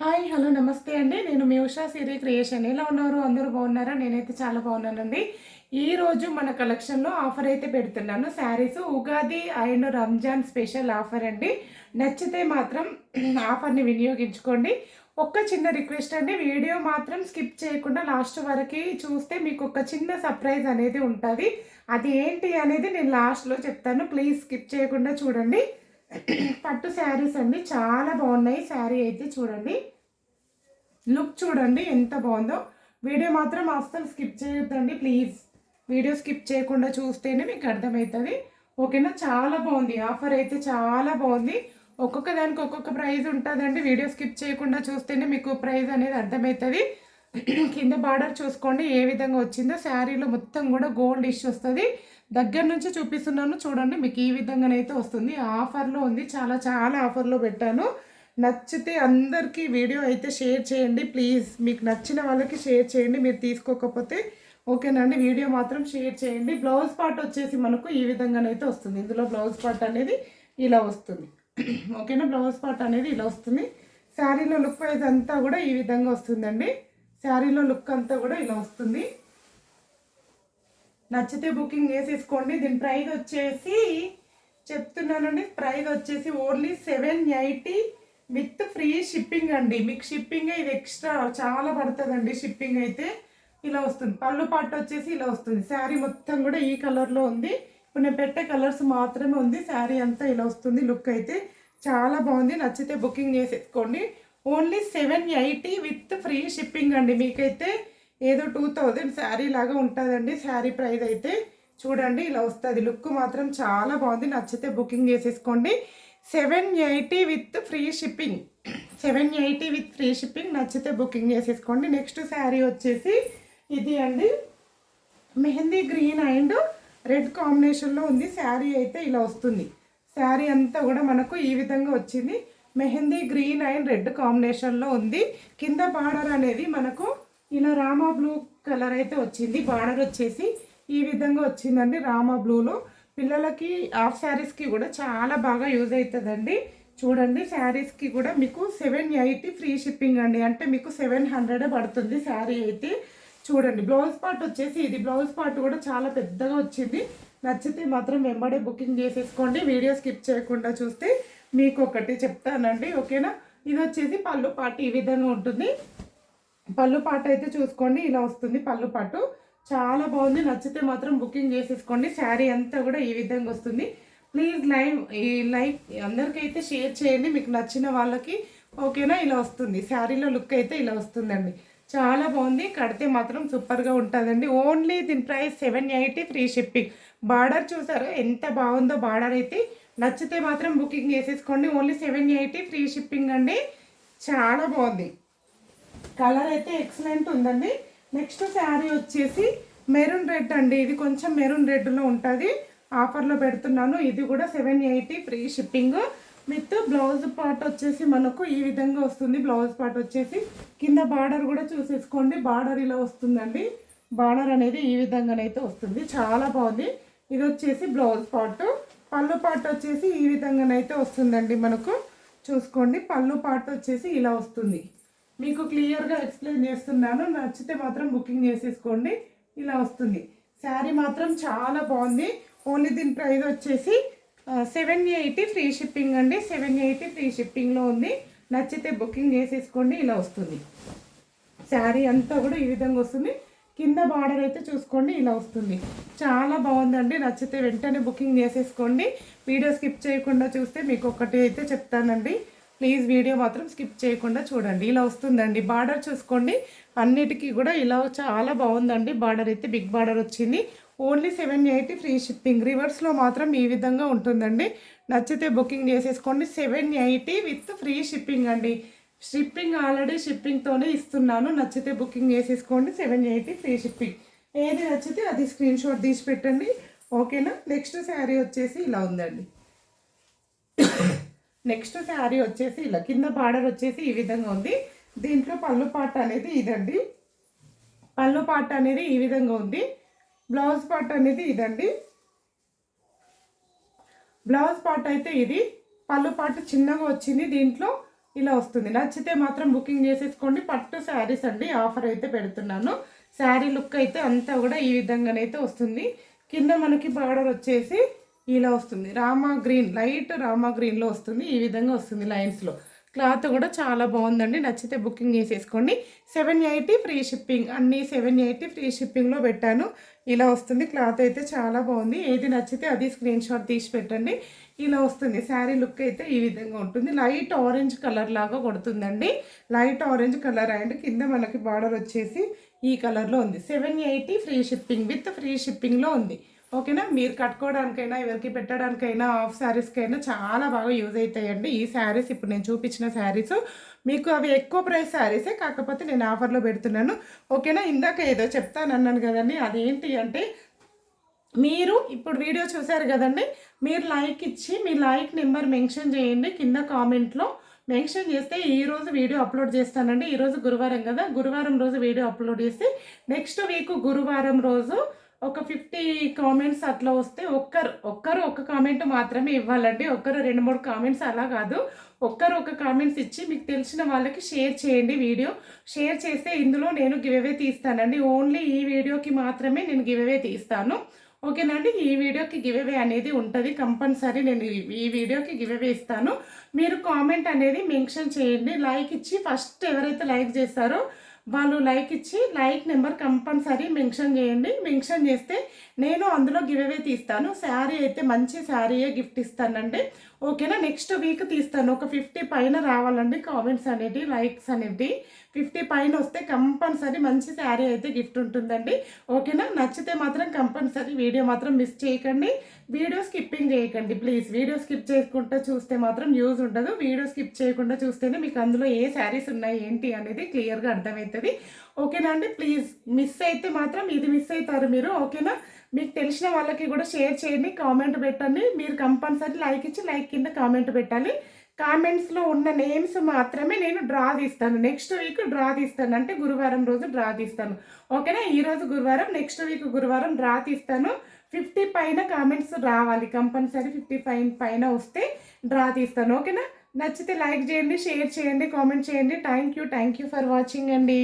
Hi hello నమస్తే అండి. నేను మీ ఉషా సిరి క్రియేషన్. ఎలా ఉన్నారు? అందరూ బాగున్నారా? నేనైతే చాలా బాగున్నానండి. ఈరోజు మన కలెక్షన్లో ఆఫర్ అయితే పెడుతున్నాను. Saris Ugadi and Ramzan special offer అండి. నచ్చితే మాత్రం ఆఫర్ని వినియోగించుకోండి. ఒక్క చిన్న రిక్వెస్ట్ అండి, వీడియో మాత్రం స్కిప్ చేయకుండా లాస్ట్ వరకు చూస్తే మీకు ఒక చిన్న సర్ప్రైజ్ అనేది ఉంటుంది. అది ఏంటి అనేది నేను లాస్ట్లో చెప్తాను. ప్లీజ్ స్కిప్ చేయకుండా చూడండి. పట్టు శారీస్ అండి, చాలా బాగున్నాయి. శారీ అయితే చూడండి, లుక్ చూడండి ఎంత బాగుందో. వీడియో మాత్రం అస్సలు స్కిప్ చేయొద్దండి ప్లీజ్. వీడియో స్కిప్ చేయకుండా చూస్తేనే మీకు అర్థమవుతుంది. ఓకేనా? చాలా బాగుంది ఆఫర్ అయితే, చాలా బాగుంది. ఒక్కొక్క దానికి ఒక్కొక్క ప్రైస్ ఉంటుందండి. వీడియో స్కిప్ చేయకుండా చూస్తేనే మీకు ప్రైస్ అనేది అర్థమవుతుంది. కింద బార్డర్ చూసుకోండి ఏ విధంగా వచ్చిందో. శారీలో మొత్తం కూడా గోల్డ్ ఇష్యూ వస్తుంది. దగ్గర నుంచి చూపిస్తున్నాను చూడండి, మీకు ఈ విధంగానైతే వస్తుంది. ఆఫర్లో ఉంది, చాలా చాలా ఆఫర్లో పెట్టాను. నచ్చితే అందరికీ వీడియో అయితే షేర్ చేయండి ప్లీజ్. మీకు నచ్చిన వాళ్ళకి షేర్ చేయండి, మీరు తీసుకోకపోతే ఓకేనండి. వీడియో మాత్రం షేర్ చేయండి. బ్లౌజ్ పార్ట్ వచ్చేసి మనకు ఈ విధంగానైతే వస్తుంది. ఇందులో బ్లౌజ్ పార్ట్ అనేది ఇలా వస్తుంది. ఓకేనా? బ్లౌజ్ పార్ట్ అనేది ఇలా వస్తుంది. శారీలో లుక్ వైజ్ అంతా కూడా ఈ విధంగా వస్తుందండి. శారీలో లుక్ అంతా కూడా ఇలా వస్తుంది. నచ్చితే బుకింగ్ చేసేసుకోండి. దీని ప్రైస్ వచ్చేసి చెప్తున్నానండి, ప్రైస్ వచ్చేసి ఓన్లీ 780 విత్ ఫ్రీ షిప్పింగ్ అండి. మీకు షిప్పింగ్ ఇది ఎక్స్ట్రా చాలా పడుతుందండి. షిప్పింగ్ అయితే ఇలా వస్తుంది. పళ్ళు పాటు వచ్చేసి ఇలా వస్తుంది. శారీ మొత్తం కూడా ఈ కలర్లో ఉంది. ఇప్పుడు నేను పెట్టే కలర్స్ మాత్రమే ఉంది. శారీ అంతా ఇలా వస్తుంది. లుక్ అయితే చాలా బాగుంది. నచ్చితే బుకింగ్ చేసేసుకోండి. ఓన్లీ 780 విత్ ఫ్రీ షిప్పింగ్ అండి. మీకైతే ఏదో 2000 శారీ లాగా ఉంటుందండి. శారీ ప్రైస్ అయితే చూడండి ఇలా వస్తుంది. లుక్ మాత్రం చాలా బాగుంది. నచ్చితే బుకింగ్ చేసేసుకోండి. 780 with free shipping. 780 with free shipping. నచ్చితే బుకింగ్ చేసేసుకోండి. నెక్స్ట్ శారీ వచ్చేసి ఇది అండి, మెహందీ గ్రీన్ అండ్ రెడ్ కాంబినేషన్లో ఉంది. శారీ అయితే ఇలా వస్తుంది. శారీ అంతా కూడా మనకు ఈ విధంగా వచ్చింది. మెహందీ గ్రీన్ అండ్ రెడ్ కాంబినేషన్లో ఉంది. కింద బార్డర్ అనేది మనకు ఇలా రామా బ్లూ కలర్ అయితే వచ్చింది. బార్డర్ వచ్చేసి ఈ విధంగా వచ్చిందండి రామా బ్లూలో. పిల్లలకి హాఫ్ శారీస్కి కూడా చాలా బాగా యూజ్ అవుతుందండి. చూడండి, శారీస్కి కూడా మీకు 780 ఫ్రీ షిప్పింగ్ అండి. అంటే మీకు 700 పడుతుంది శారీ అయితే. చూడండి, బ్లౌజ్ పార్ట్ వచ్చేసి ఇది. బ్లౌజ్ పార్ట్ కూడా చాలా పెద్దగా వచ్చింది. నచ్చితే మాత్రం వెంబడే బుకింగ్ చేసేసుకోండి. వీడియో స్కిప్ చేయకుండా చూస్తే మీకు ఒకటి చెప్తానండి. ఓకేనా? ఇది వచ్చేసి పళ్ళు పార్ట్ ఈ విధంగా ఉంటుంది. పళ్ళు పార్ట్ అయితే చూసుకోండి ఇలా వస్తుంది. పళ్ళు పాటు చాలా బాగుంది. నచ్చితే మాత్రం బుకింగ్ చేసేసుకోండి. శారీ అంతా కూడా ఈ విధంగా వస్తుంది. ప్లీజ్ లైక్ అందరికైతే షేర్ చేయండి మీకు నచ్చిన వాళ్ళకి. ఓకేనా? ఇలా వస్తుంది. శారీలో లుక్ అయితే ఇలా వస్తుందండి. చాలా బాగుంది. కడితే మాత్రం సూపర్గా ఉంటుందండి. ఓన్లీ దీని ప్రైస్ 780 ఫ్రీ షిప్పింగ్. బార్డర్ చూసారు ఎంత బాగుందో బార్డర్ అయితే. నచ్చితే మాత్రం బుకింగ్ చేసేసుకోండి. ఓన్లీ 780 ఫ్రీ షిప్పింగ్ అండి. చాలా బాగుంది. కలర్ అయితే ఎక్సలెంట్ ఉందండి. నెక్స్ట్ శారీ వచ్చేసి మెరూన్ రెడ్ అండి. ఇది కొంచెం మెరూన్ రెడ్లో ఉంటుంది. ఆఫర్లో పెడుతున్నాను. ఇది కూడా 780 free shipping with blouse part వచ్చేసి మనకు ఈ విధంగా వస్తుంది. బ్లౌజ్ పార్ట్ వచ్చేసి కింద బార్డర్ కూడా చూసేసుకోండి. బార్డర్ ఇలా వస్తుందండి. బార్డర్ అనేది ఈ విధంగానైతే వస్తుంది. చాలా బాగుంది. ఇది వచ్చేసి బ్లౌజ్ పార్ట్. పళ్ళు పార్ట్ వచ్చేసి ఈ విధంగానైతే వస్తుందండి. మనకు చూసుకోండి, పళ్ళు పార్ట్ వచ్చేసి ఇలా వస్తుంది. మీకు క్లియర్గా ఎక్స్ప్లెయిన్ చేస్తున్నాను. నచ్చితే మాత్రం బుకింగ్ చేసేసుకోండి. ఇలా వస్తుంది. శారీ మాత్రం చాలా బాగుంది. ఓన్లీ దీని ప్రైస్ వచ్చేసి 780 ఫ్రీ షిప్పింగ్ అండి. 780 ఫ్రీ షిప్పింగ్లో ఉంది. నచ్చితే బుకింగ్ చేసేసుకోండి. ఇలా వస్తుంది. శారీ అంతా కూడా ఈ విధంగా వస్తుంది. కింద బార్డర్ అయితే చూసుకోండి ఇలా వస్తుంది. చాలా బాగుందండి. నచ్చితే వెంటనే బుకింగ్ చేసేసుకోండి. వీడియో స్కిప్ చేయకుండా చూస్తే మీకు ఒకటి అయితే చెప్తానండి. ప్లీజ్ వీడియో మాత్రం స్కిప్ చేయకుండా చూడండి. ఇలా వస్తుందండి. బార్డర్ చూసుకోండి. అన్నిటికీ కూడా ఇలా చాలా బాగుందండి. బార్డర్ అయితే బిగ్ బార్డర్ వచ్చింది. Only 780 free shipping. రివర్స్లో మాత్రం ఈ విధంగా ఉంటుందండి. నచ్చితే బుకింగ్ చేసేసుకోండి. 780 విత్ ఫ్రీ షిప్పింగ్ అండి. షిప్పింగ్ ఆల్రెడీ షిప్పింగ్తోనే ఇస్తున్నాను. నచ్చితే బుకింగ్ చేసేసుకోండి. 780 ఫ్రీ షిప్పింగ్. ఏది నచ్చితే అది స్క్రీన్ షాట్ తీసి పెట్టండి. ఓకేనా? నెక్స్ట్ శారీ వచ్చేసి ఇలా ఉందండి. నెక్స్ట్ శారీ వచ్చేసి ఇలా కింద బార్డర్ వచ్చేసి ఈ విధంగా ఉంది. దీంట్లో పళ్ళు పార్ట్ అనేది ఇదండి. పళ్ళు పార్ట్ అనేది ఈ విధంగా ఉంది. బ్లౌజ్ పార్ట్ అనేది ఇదండి. బ్లౌజ్ పార్ట్ అయితే ఇది. పళ్ళు పార్ట్ చిన్నగా వచ్చింది. దీంట్లో ఇలా వస్తుంది. నచ్చితే మాత్రం బుకింగ్ చేసేసుకోండి. పట్టు శారీస్ అండి, ఆఫర్ అయితే పెడుతున్నాను. శారీ లుక్ అయితే అంతా కూడా ఈ విధంగానైతే వస్తుంది. కింద మనకి బార్డర్ వచ్చేసి ఇలా వస్తుంది, రామా గ్రీన్, లైట్ రామా గ్రీన్లో వస్తుంది. ఈ విధంగా వస్తుంది లైన్స్లో. క్లాత్ కూడా చాలా బాగుందండి. నచ్చితే బుకింగ్ చేసేసుకోండి. 780 ఫ్రీ షిప్పింగ్, అన్నీ 780 ఫ్రీ షిప్పింగ్లో పెట్టాను. ఇలా వస్తుంది. క్లాత్ అయితే చాలా బాగుంది. ఏది నచ్చితే అది స్క్రీన్ షాట్ తీసి పెట్టండి. ఇలా వస్తుంది. శారీ లుక్ అయితే ఈ విధంగా ఉంటుంది. లైట్ ఆరెంజ్ కలర్ లాగా కొడుతుందండి. లైట్ ఆరెంజ్ కలర్ అండ్ కింద మనకి బార్డర్ వచ్చేసి ఈ కలర్లో ఉంది. 780 ఫ్రీ షిప్పింగ్, విత్ ఫ్రీ షిప్పింగ్లో ఉంది. ఓకేనా, మీరు కట్టుకోవడానికైనా ఎవరికి పెట్టడానికైనా ఆఫ్ శారీస్కైనా చాలా బాగా యూజ్ అవుతాయండి ఈ శారీస్. ఇప్పుడు నేను చూపించిన శారీస్ మీకు అవి ఎక్కువ ప్రైస్ శారీసే, కాకపోతే నేను ఆఫర్లో పెడుతున్నాను. ఓకేనా, ఇందాక ఏదో చెప్తానన్నాను కదండి, అదేంటి అంటే మీరు ఇప్పుడు వీడియో చూసారు కదండి, మీరు లైక్ ఇచ్చి మీ లైక్ నెంబర్ మెన్షన్ చేయండి కింద కామెంట్లో. మెన్షన్ చేస్తే ఈరోజు వీడియో అప్లోడ్ చేస్తానండి. ఈరోజు గురువారం కదా, గురువారం రోజు వీడియో అప్లోడ్ చేస్తే నెక్స్ట్ వీక్ గురువారం రోజు ఒక 50 కామెంట్స్ అట్లా వస్తే ఒక్కరు ఒక కామెంట్ మాత్రమే ఇవ్వాలండి. ఒక్కరు 2-3 కామెంట్స్ అలా కాదు, ఒక్కరు ఒక కామెంట్స్ ఇచ్చి మీకు తెలిసిన వాళ్ళకి షేర్ చేయండి. వీడియో షేర్ చేస్తే ఇందులో నేను గివ్ అవే తీస్తానండి. ఓన్లీ ఈ వీడియోకి మాత్రమే నేను గివ్ అవే తీస్తాను. ఓకేనండి, ఈ వీడియోకి గివ్ అవే అనేది ఉంటుంది కంపల్సరీ. నేను ఈ వీడియోకి గివ్ అవే ఇస్తాను. మీరు కామెంట్ అనేది మెన్షన్ చేయండి. లైక్ ఇచ్చి ఫస్ట్ ఎవరైతే లైక్ చేస్తారో వాళ్ళు లైక్ ఇచ్చి లైక్ నెంబర్ కంపల్సరీ మెన్షన్ చేయండి. మెన్షన్ చేస్తే నేను అందులో గివ్ అవే తీస్తాను. శారీ అయితే మంచి శారీయే గిఫ్ట్ ఇస్తానండి. ఓకేనా, నెక్స్ట్ వీక్ తీస్తాను. ఒక 50 పైన రావాలండి కామెంట్స్ అనేది, లైక్స్ అనేది 50 పైన వస్తే కంపల్సరీ మంచి శారీ అయితే గిఫ్ట్ ఉంటుందండి. ఓకేనా, నచ్చితే మాత్రం కంపల్సరీ వీడియో మాత్రం మిస్ చేయకండి. వీడియో స్కిప్పింగ్ చేయకండి ప్లీజ్. వీడియో స్కిప్ చేయకుండా చూస్తే మాత్రం యూజ్ ఉండదు. వీడియో స్కిప్ చేయకుండా చూస్తేనే మీకు అందులో ఏ శారీస్ ఉన్నాయి ఏంటి అనేది క్లియర్గా అర్థమవుతుంది. ఓకేనా అండి, ప్లీజ్ మిస్ అయితే మాత్రం ఇది మిస్ అవుతారు మీరు. ఓకేనా, మీకు తెలిసిన వాళ్ళకి కూడా షేర్ చేయండి, కామెంట్ పెట్టండి. మీరు కంపల్సరీ లైక్ ఇచ్చి లైక్ కింద కామెంట్ పెట్టాలి. కామెంట్స్లో ఉన్న నేమ్స్ మాత్రమే నేను డ్రా తీస్తాను. నెక్స్ట్ వీక్ డ్రా తీస్తాను, అంటే గురువారం రోజు డ్రా తీస్తాను. ఓకేనా, ఈరోజు గురువారం, నెక్స్ట్ వీక్ గురువారం డ్రా తీస్తాను. 50 పైన కామెంట్స్ రావాలి కంపల్సరీ. 50 పైన వస్తే డ్రా తీస్తాను. ఓకేనా, నచ్చితే లైక్ చేయండి, షేర్ చేయండి, కామెంట్ చేయండి. థ్యాంక్ యూ ఫర్ వాచింగ్ అండి.